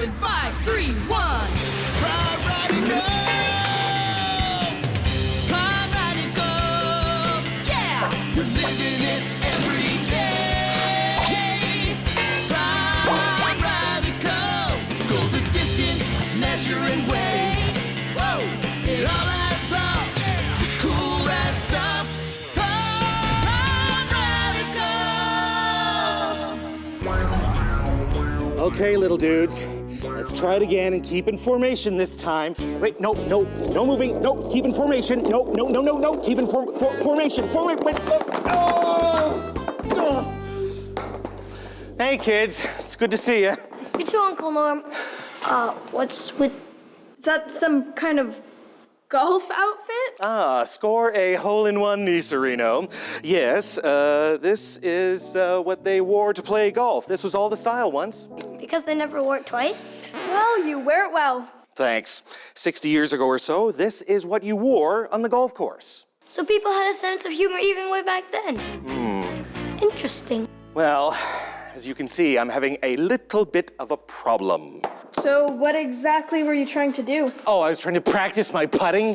in 5, 3, 1. Prime Radicals! Prime Radicals, yeah! You're living it every day. Prime Radicals, go the distance, measuring way. Whoa! It all adds up to cool rad stuff. Prime Radicals! Okay, little dudes. Let's try it again and keep in formation this time. Wait, no moving. No, keep in formation. No, keep in formation. Wait. Hey, kids. It's good to see you. You too, Uncle Norm. What's with... Is that some kind of golf outfit? Score a hole-in-one, Nicerino. Yes, this is what they wore to play golf. This was all the style once. Because they never wore it twice? Well, you wear it well. Thanks. 60 years ago or so, this is what you wore on the golf course. So people had a sense of humor even way back then? Interesting. Well, as you can see, I'm having a little bit of a problem. So what exactly were you trying to do? Oh, I was trying to practice my putting.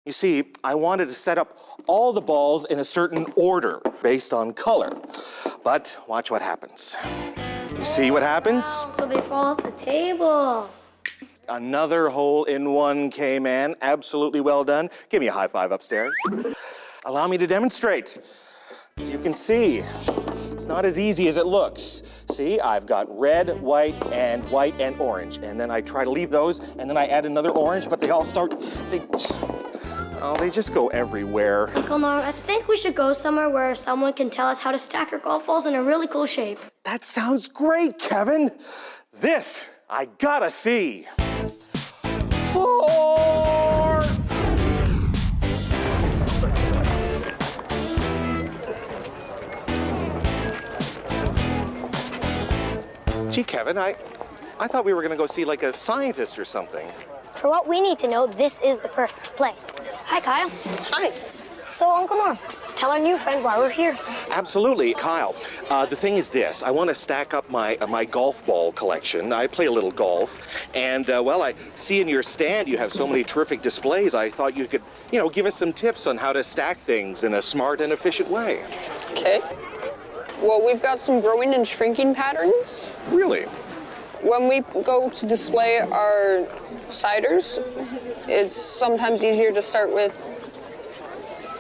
You see, I wanted to set up all the balls in a certain order based on color. But watch what happens. You see what happens? Oh, so they fall off the table. Another hole-in-one came in. Absolutely well done. Give me a high five upstairs. Allow me to demonstrate. As you can see, it's not as easy as it looks. See, I've got red, white, and orange. And then I try to leave those, and then I add another orange, but they all start, they just go everywhere. Uncle Norm, I think we should go somewhere where someone can tell us how to stack our golf balls in a really cool shape. That sounds great, Kevin. This, I gotta see. 4. Gee, Kevin, I thought we were gonna go see like a scientist or something. For what we need to know, this is the perfect place. Hi, Kyle. Hi. So, Uncle Norm, let's tell our new friend why we're here. Absolutely, Kyle. The thing is this, I want to stack up my golf ball collection. I play a little golf, and well, I see in your stand you have so many terrific displays. I thought you could, give us some tips on how to stack things in a smart and efficient way. Okay. Well, we've got some growing and shrinking patterns. Really? When we go to display our ciders, it's sometimes easier to start with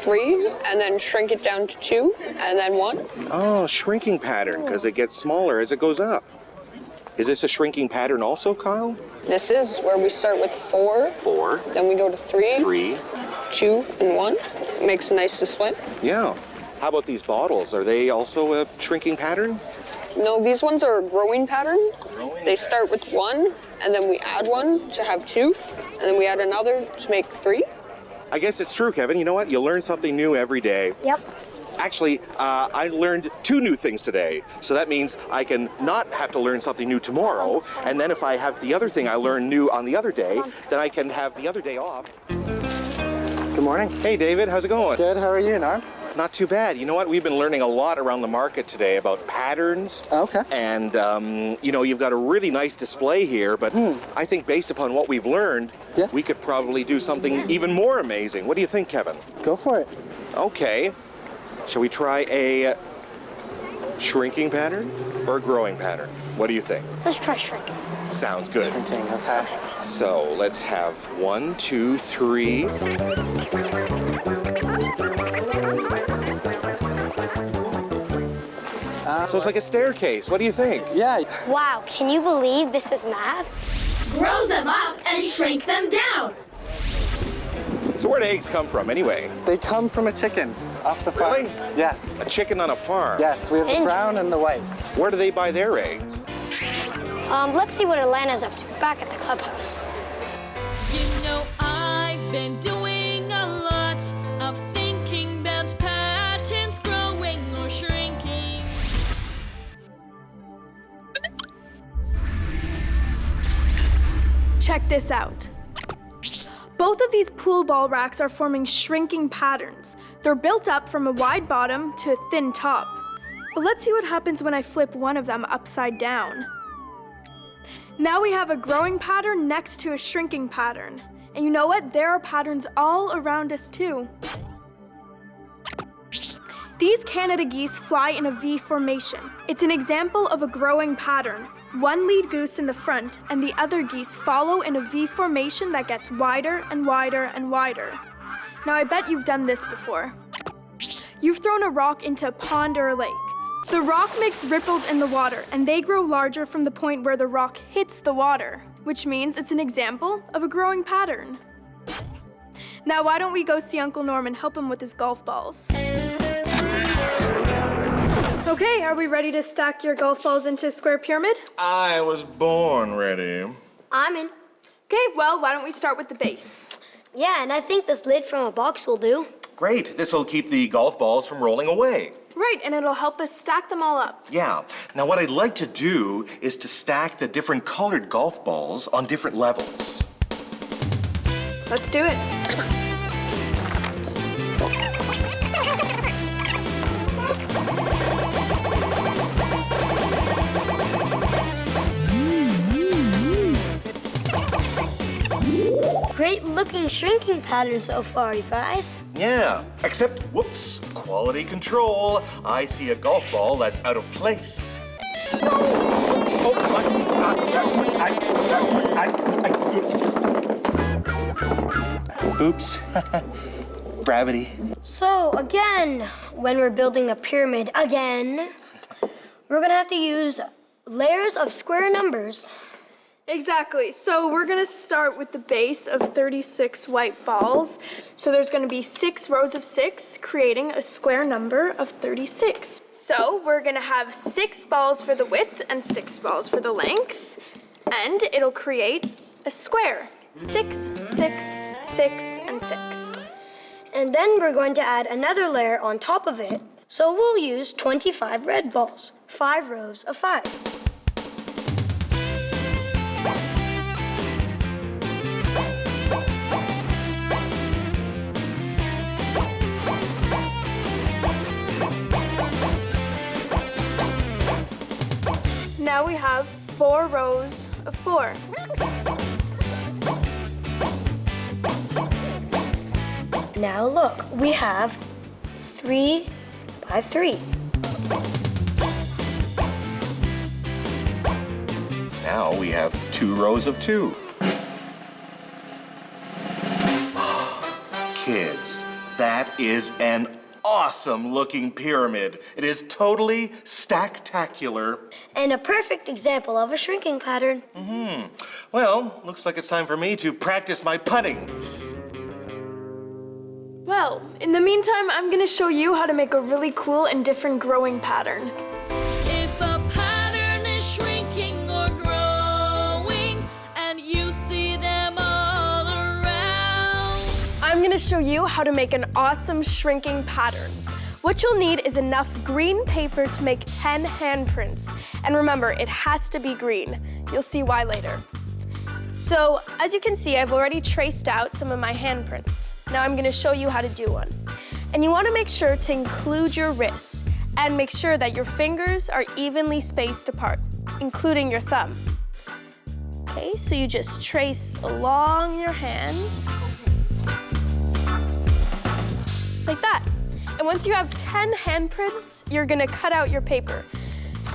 3 and then shrink it down to 2 and then 1. Oh, shrinking pattern, because it gets smaller as it goes up. Is this a shrinking pattern also, Kyle? This is where we start with 4. 4. Then we go to 3. 3. 2 and 1. Makes a nice display. Yeah. How about these bottles? Are they also a shrinking pattern? No, these ones are a growing pattern. They start with 1, and then we add 1 to have 2, and then we add another to make 3. I guess it's true, Kevin. You know what? You learn something new every day. Yep. Actually, I learned 2 new things today. So that means I can not have to learn something new tomorrow. And then if I have the other thing I learned new on the other day, then I can have the other day off. Good morning. Hey, David. How's it going? Good. How are you, Norm? Not too bad. You know what? We've been learning a lot around the market today about patterns. Okay. And, you've got a really nice display here, but I think based upon what we've learned, we could probably do something even more amazing. What do you think, Kevin? Go for it. Okay. Shall we try a shrinking pattern or a growing pattern? What do you think? Let's try shrinking. Sounds good. Shrinking, okay. So let's have 1, 2, 3. So it's like a staircase. What do you think? Yeah. Wow, can you believe this is math? Grow them up and shrink them down. So where do eggs come from anyway? They come from a chicken off the farm. Really? Yes. A chicken on a farm? Yes, we have the brown and the whites. Where do they buy their eggs? Let's see what Atlanta's up to back at the clubhouse. I've been doing a lot of thinking about patterns growing or shrinking. Check this out. Both of these pool ball racks are forming shrinking patterns. They're built up from a wide bottom to a thin top. But let's see what happens when I flip one of them upside down. Now we have a growing pattern next to a shrinking pattern. And you know what? There are patterns all around us too. These Canada geese fly in a V formation. It's an example of a growing pattern. One lead goose in the front and the other geese follow in a V formation that gets wider and wider and wider. Now I bet you've done this before. You've thrown a rock into a pond or a lake. The rock makes ripples in the water and they grow larger from the point where the rock hits the water, which means it's an example of a growing pattern. Now why don't we go see Uncle Norm and help him with his golf balls? Okay, are we ready to stack your golf balls into a square pyramid? I was born ready. I'm in. Okay, well, why don't we start with the base? Yeah, and I think this lid from a box will do. Great, this'll keep the golf balls from rolling away. Right, and it'll help us stack them all up. Yeah, now what I'd like to do is to stack the different colored golf balls on different levels. Let's do it. Great looking shrinking pattern so far, you guys. Yeah, except, whoops, quality control. I see a golf ball that's out of place. Oops. Gravity. So again, when we're building a pyramid again, we're gonna have to use layers of square numbers. Exactly. So we're going to start with the base of 36 white balls. So there's going to be 6 rows of 6, creating a square number of 36. So we're going to have 6 balls for the width and 6 balls for the length, and it'll create a square. 6, 6, 6, and 6. And then we're going to add another layer on top of it. So we'll use 25 red balls, 5 rows of 5. Now we have 4 rows of 4. Now look, we have 3 by 3. Now we have 2 rows of 2. Kids, that is an awesome looking pyramid. It is totally stacktacular. And a perfect example of a shrinking pattern. Well, looks like it's time for me to practice my putting. Well, in the meantime, I'm going to show you how to make a really cool and different growing pattern. If a pattern is shrinking or growing and you see them all around. I'm going to show you how to make an awesome shrinking pattern. What you'll need is enough green paper to make 10 handprints. And remember, it has to be green. You'll see why later. So, as you can see, I've already traced out some of my handprints. Now I'm going to show you how to do one. And you want to make sure to include your wrist and make sure that your fingers are evenly spaced apart, including your thumb. Okay, so you just trace along your hand, like that. And once you have 10 handprints, you're going to cut out your paper.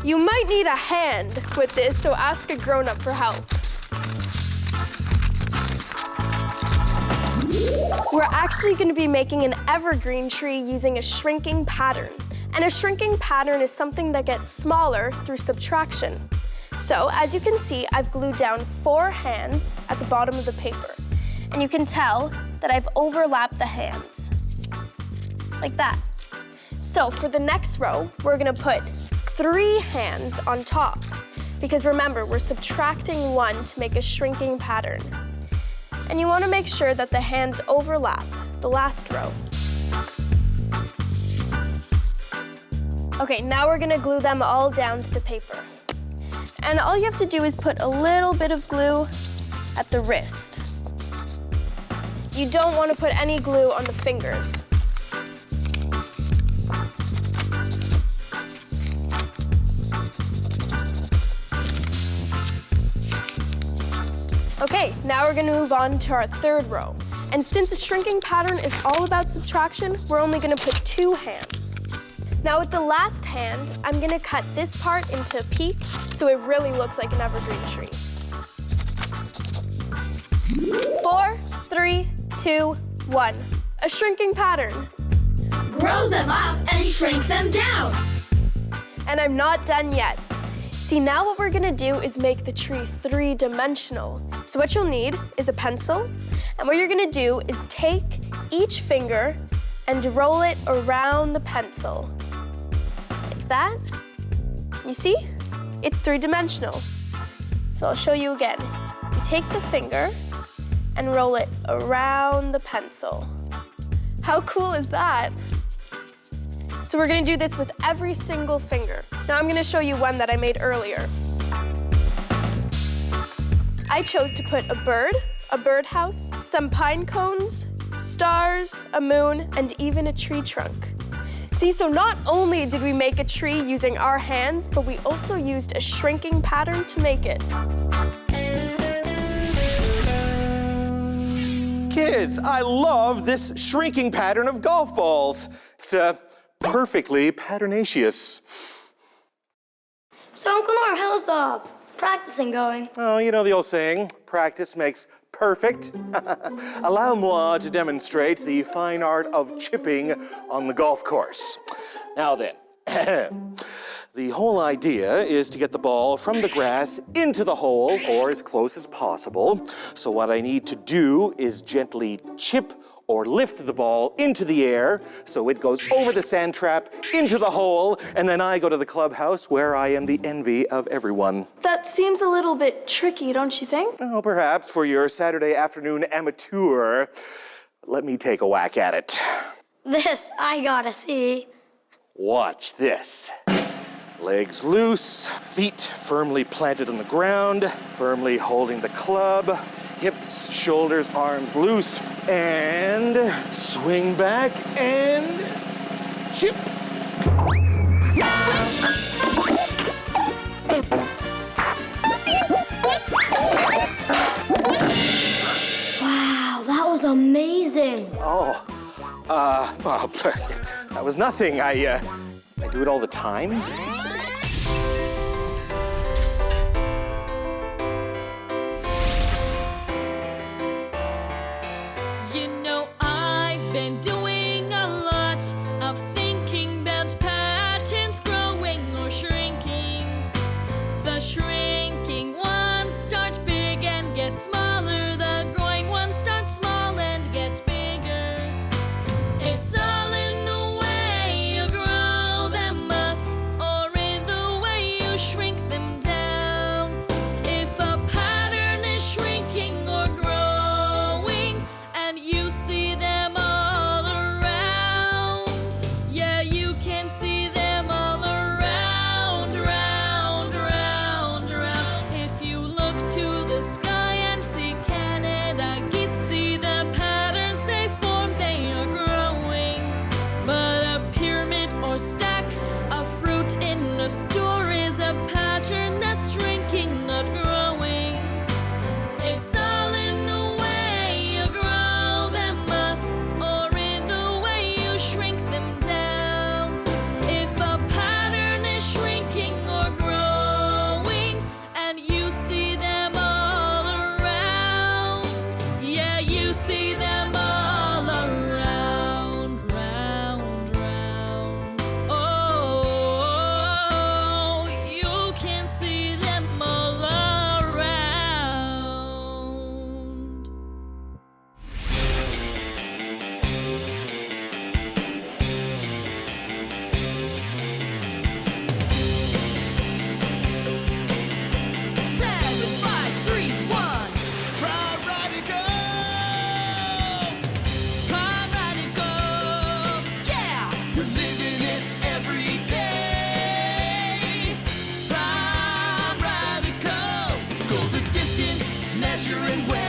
You might need a hand with this, so ask a grown-up for help. We're actually going to be making an evergreen tree using a shrinking pattern. And a shrinking pattern is something that gets smaller through subtraction. So, as you can see, I've glued down 4 hands at the bottom of the paper. And you can tell that I've overlapped the hands, like that. So, for the next row, we're going to put 3 hands on top. Because remember, we're subtracting 1 to make a shrinking pattern. And you want to make sure that the hands overlap the last row. Okay, now we're going to glue them all down to the paper. And all you have to do is put a little bit of glue at the wrist. You don't want to put any glue on the fingers. Okay, now we're gonna move on to our third row. And since a shrinking pattern is all about subtraction, we're only gonna put 2 hands. Now with the last hand, I'm gonna cut this part into a peak so it really looks like an evergreen tree. 4, 3, 2, 1. A shrinking pattern. Grow them up and shrink them down. And I'm not done yet. See, now what we're gonna do is make the tree 3-dimensional. So what you'll need is a pencil, and what you're gonna do is take each finger and roll it around the pencil. Like that. You see? It's 3-dimensional. So I'll show you again. You take the finger and roll it around the pencil. How cool is that? So we're gonna do this with every single finger. Now I'm gonna show you one that I made earlier. I chose to put a bird, a birdhouse, some pine cones, stars, a moon, and even a tree trunk. See, so not only did we make a tree using our hands, but we also used a shrinking pattern to make it. Kids, I love this shrinking pattern of golf balls. It's perfectly patternaceous. So, Uncle Norm, how's the practicing going? Oh, you know the old saying, practice makes perfect. Allow moi to demonstrate the fine art of chipping on the golf course. Now then, the whole idea is to get the ball from the grass into the hole, or as close as possible. So what I need to do is gently chip or lift the ball into the air so it goes over the sand trap, into the hole, and then I go to the clubhouse where I am the envy of everyone. That seems a little bit tricky, don't you think? Oh, perhaps for your Saturday afternoon amateur. Let me take a whack at it. This I gotta see. Watch this. Legs loose, feet firmly planted on the ground, firmly holding the club. Hips, shoulders, arms loose, and swing back and chip. Wow, that was amazing. Oh, well, that was nothing. I do it all the time. You know, I've been doing a lot of thinking about patterns growing or shrinking. The shrinking ones start big and get smaller. The growing ones start small and get bigger. It's all in the way you grow them up or in the way you shrink them down. If a pattern is shrinking or growing, and you see them all around. Yeah, you can see them all around, round, round, round. If you look to the sky and see Canada geese, see the patterns they form, they are growing. But a pyramid or stack of fruit in a store is a pattern that's shrinking, not growing. It's all in the way you grow them up or in the way you shrink them down. If a pattern is shrinking or growing and you see them all around, yeah, you see them all around, round, round. Oh, you can see them all around. Seven, 5, 3, 1. Proud radicals. Prime radicals, yeah. You're living it every day. Prime radicals. Go the distance, measuring well.